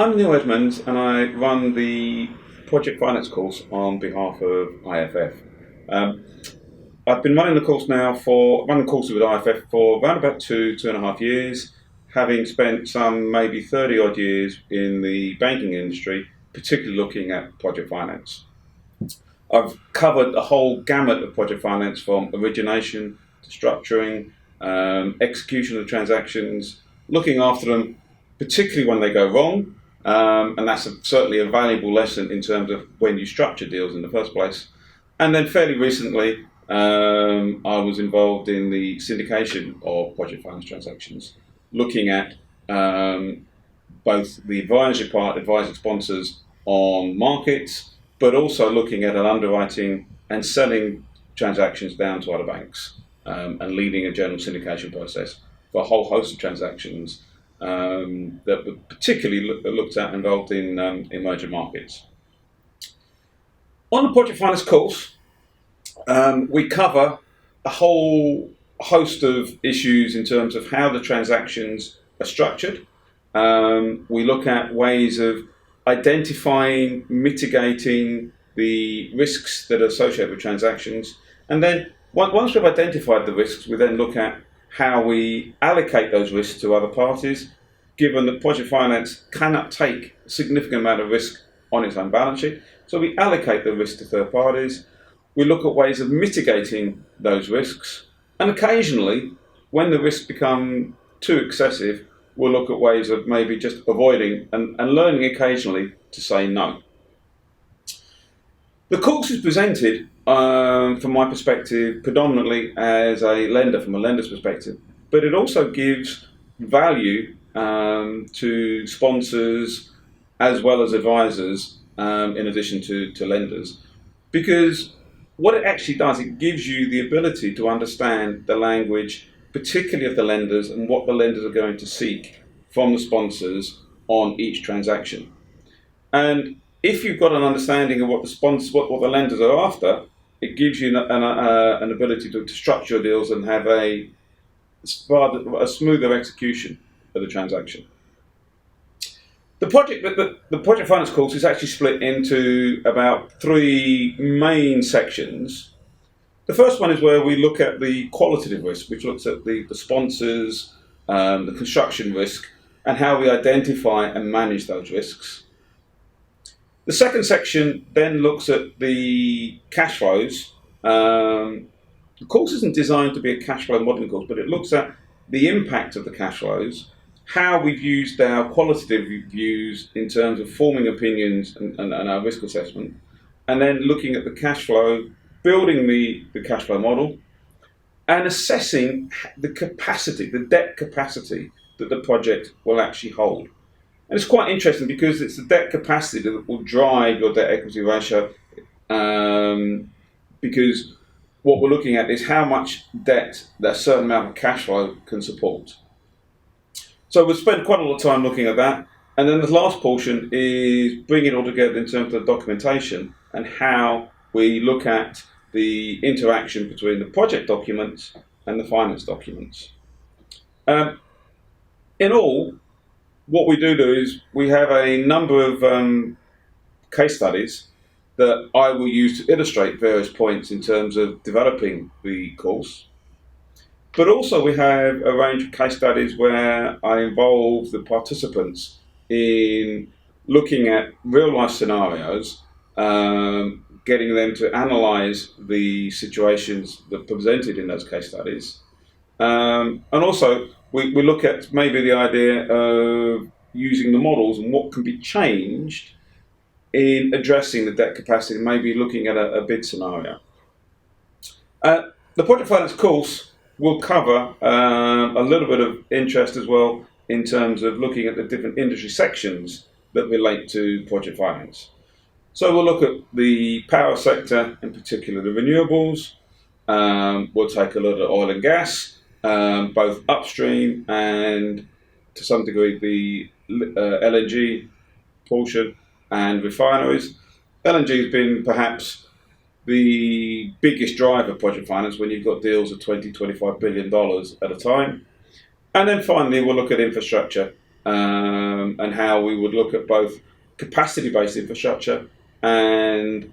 I'm Neil Edmonds, and I run the project finance course on behalf of IFF. I've been running the courses with IFF for around about two and a half years, having spent some maybe 30 odd years in the banking industry, particularly looking at project finance. I've covered the whole gamut of project finance, from origination to structuring, execution of transactions, looking after them, particularly when they go wrong. And that's certainly a valuable lesson in terms of when you structure deals in the first place. And then fairly recently, I was involved in the syndication of project finance transactions, looking at both the advisory part, advising sponsors on markets, but also looking at an underwriting and selling transactions down to other banks, and leading a general syndication process for a whole host of transactions that were particularly looked at involved in emerging markets. On the project finance course, we cover a whole host of issues in terms of how the transactions are structured. We look at ways of identifying, mitigating the risks that are associated with transactions. And then once we've identified the risks, we then look at how we allocate those risks to other parties, given that project finance cannot take a significant amount of risk on its own balance sheet. So we allocate the risk to third parties. We look at ways of mitigating those risks. And occasionally, when the risks become too excessive, we'll look at ways of maybe just avoiding and learning occasionally to say no. The course is presented, from my perspective, predominantly as a lender, from a lender's perspective, but it also gives value to sponsors as well as advisors, in addition to lenders. Because what it actually does, it gives you the ability to understand the language, particularly of the lenders, and what the lenders are going to seek from the sponsors on each transaction. And if you've got an understanding of what the lenders are after, it gives you an ability to structure deals and have a smoother execution of the transaction. The project finance course is actually split into about three main sections. The first one is where we look at the qualitative risk, which looks at the sponsors, the construction risk, and how we identify and manage those risks. The second section then looks at the cash flows. The course isn't designed to be a cash flow modelling course, but it looks at the impact of the cash flows, how we've used our qualitative views in terms of forming opinions and our risk assessment, and then looking at the cash flow, building the cash flow model, and assessing the capacity, the debt capacity that the project will actually hold. And it's quite interesting because it's the debt capacity that will drive your debt equity ratio, because what we're looking at is how much debt that certain amount of cash flow can support. So we'll spend quite a lot of time looking at that. And then the last portion is bringing it all together in terms of the documentation and how we look at the interaction between the project documents and the finance documents. In all, what we do is we have a number of case studies that I will use to illustrate various points in terms of developing the course. But also we have a range of case studies where I involve the participants in looking at real life scenarios, getting them to analyse the situations that are presented in those case studies. And also we look at maybe the idea of using the models and what can be changed in addressing the debt capacity, maybe looking at a bid scenario. The project finance course will cover a little bit of interest as well in terms of looking at the different industry sections that relate to project finance. So we'll look at the power sector, in particular the renewables. We'll take a look at oil and gas, both upstream and to some degree the LNG portion and refineries. LNG has been perhaps the biggest driver of project finance when you've got deals of $20-25 billion at a time. And then finally, we'll look at infrastructure, and how we would look at both capacity-based infrastructure and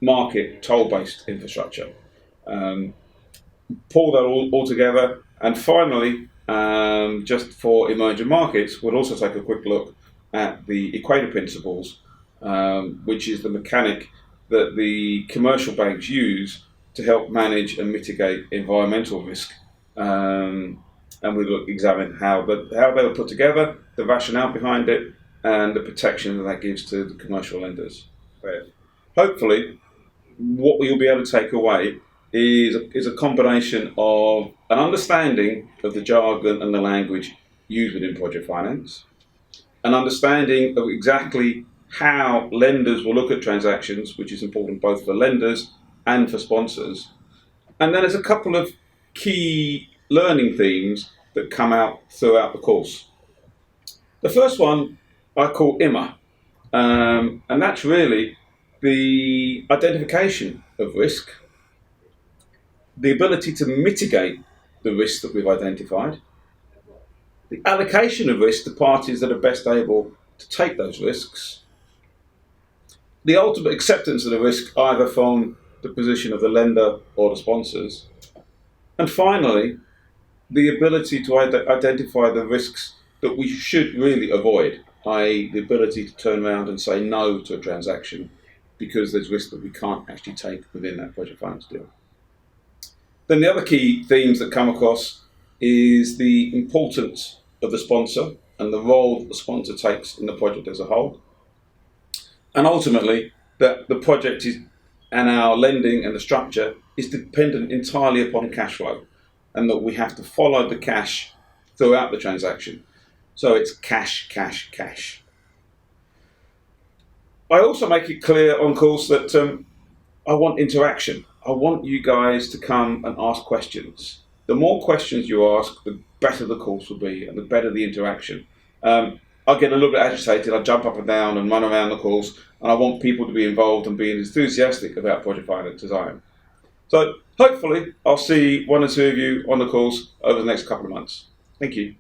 market toll-based infrastructure. Pull that all together, and finally, just for emerging markets, we'll also take a quick look at the equator principles, which is the mechanic that the commercial banks use to help manage and mitigate environmental risk. And we'll examine how they were put together, the rationale behind it, and the protection that gives to the commercial lenders. Hopefully, what you'll be able to take away is a combination of an understanding of the jargon and the language used within project finance, an understanding of exactly how lenders will look at transactions, which is important both for lenders and for sponsors. And then there's a couple of key learning themes that come out throughout the course. The first one I call IMA, and that's really the identification of risk, the ability to mitigate the risks that we've identified, the allocation of risk to parties that are best able to take those risks, the ultimate acceptance of the risk either from the position of the lender or the sponsors, and finally, the ability to identify the risks that we should really avoid, i.e. the ability to turn around and say no to a transaction because there's risk that we can't actually take within that project finance deal. Then the other key themes that come across is the importance of the sponsor and the role that the sponsor takes in the project as a whole. And ultimately, that the project is, and our lending and the structure is dependent entirely upon cash flow, and that we have to follow the cash throughout the transaction. So it's cash, cash, cash. I also make it clear on course that I want interaction. I want you guys to come and ask questions. The more questions you ask, the better the course will be and the better the interaction. I get a little bit agitated, I jump up and down and run around the course, and I want people to be involved and being enthusiastic about project finance design. So hopefully I'll see one or two of you on the course over the next couple of months. Thank you.